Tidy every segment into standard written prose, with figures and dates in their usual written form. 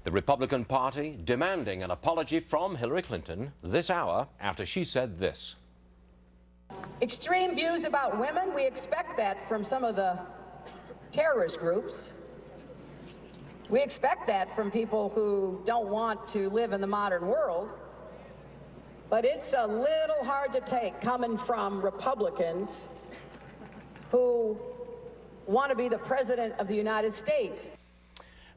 The Republican Party demanding an apology from Hillary Clinton this hour after she said this. Extreme views about women, we expect that from some of the terrorist groups. We expect that from people who don't want to live in the modern world. But it's a little hard to take coming from Republicans who want to be the President of the United States.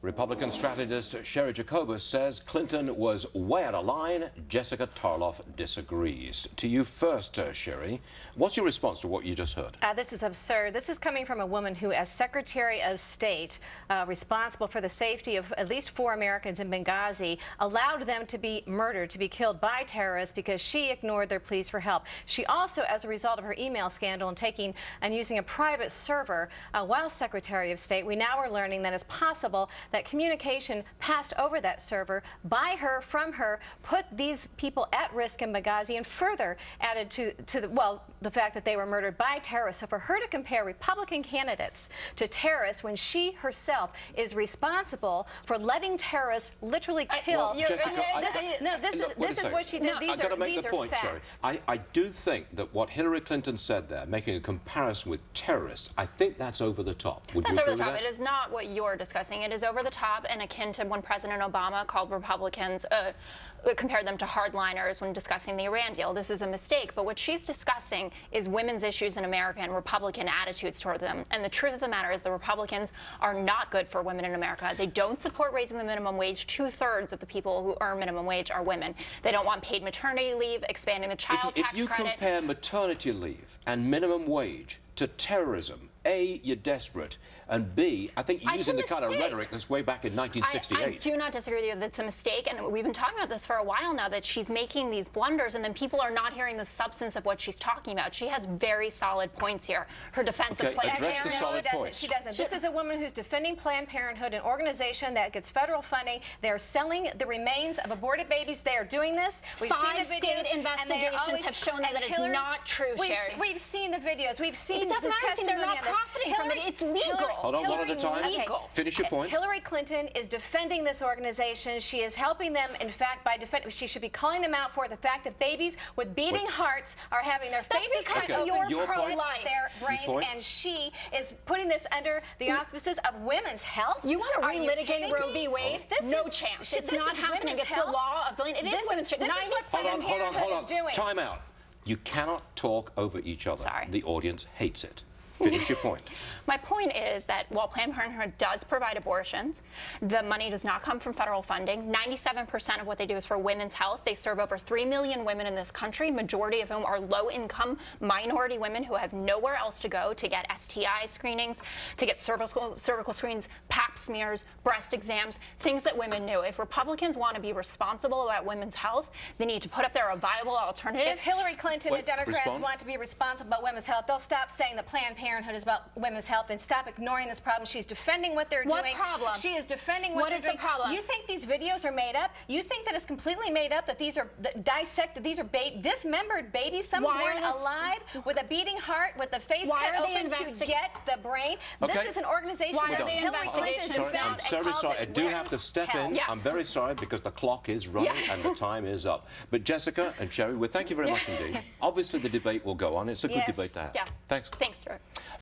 Republican strategist Cheri Jacobus says Clinton was way out of line. Jessica Tarloff disagrees. To you first, Cheri. What's your response to what you just heard? This is absurd. This is coming from a woman who, as Secretary of State, responsible for the safety of at least 4 Americans in Benghazi, allowed them to be murdered, to be killed by terrorists because she ignored their pleas for help. She also, as a result of her email scandal and using a private server while Secretary of State, we now are learning that it's possible that communication passed over that server by her, from her, put these people at risk in Benghazi, and further added to the fact that they were murdered by terrorists. So for her to compare Republican candidates to terrorists when she herself is responsible for letting terrorists literally kill. Jessica, this is what she did. I've got to make the point, Cheri. I do think that what Hillary Clinton said there, making a comparison with terrorists, I think that's over the top. Would you agree with that? That's over the top. It is not what you're discussing. It is over the top and akin to when President Obama called Republicans, compared them to hardliners when discussing the Iran deal. This is a mistake, but what she's discussing is women's issues in America and Republican attitudes toward them. And the truth of the matter is the Republicans are not good for women in America. They don't support raising the minimum wage. 2/3 of the people who earn minimum wage are women. They don't want paid maternity leave, expanding the child tax credit. If you compare maternity leave and minimum wage to terrorism, A, you're desperate, and B, I think you're using the kind of rhetoric that's way back in 1968. I do not disagree with you. That's a mistake, and we've been talking about this for a while now, that she's making these blunders, and then people are not hearing the substance of what she's talking about. She has very solid points here. Her defensive play. Address the solid points. She doesn't. This is a woman who's defending Planned Parenthood, an organization that gets federal funding. They're selling the remains of aborted babies. They are doing this. We've seen the videos, state investigations have shown that it's not true, Cheri. We've seen the videos. We've seen it doesn't matter. They're not profiting from it. It's legal. Hold on, one at a time. Finish your point. Hillary Clinton is defending this organization. She is helping them, in fact, by defending. She should be calling them out for the fact that babies with beating hearts are having their faces cut open, your pro-life, their brains, and she is putting this under the auspices of women's health. You want to relitigate Roe v. Wade? No chance. It's not happening. It's the law of the land. It is women's. This is what Planned Parenthood is doing. Time out. You cannot talk over each other. Sorry. The audience hates it. Finish your point. My point is that while Planned Parenthood does provide abortions, the money does not come from federal funding. 97% of what they do is for women's health. They serve over 3 million women in this country, majority of whom are low-income minority women who have nowhere else to go to get STI screenings, to get cervical screens, pap smears, breast exams, things that women knew. If Republicans want to be responsible about women's health, they need to put up there a viable alternative. If Hillary Clinton and Democrats want to be responsible about women's health, they'll stop saying that Planned Parenthood is about women's health and stop ignoring this problem. She's defending what they're doing. What problem? She is defending what they're doing. What is the problem? You think these videos are made up? You think that it's completely made up, that these are dissected, these are dismembered babies, some born alive with a beating heart, with the face cut open to get the brain? Okay. This is an organization that Hillary Clinton defends. I'm very sorry. I do have to step in. Yes. I'm very sorry because the clock is running and the time is up. But Jessica and Cheri, well, thank you very much indeed. Obviously, the debate will go on. It's a good debate to have. Yeah. Thanks. Thanks, Stuart.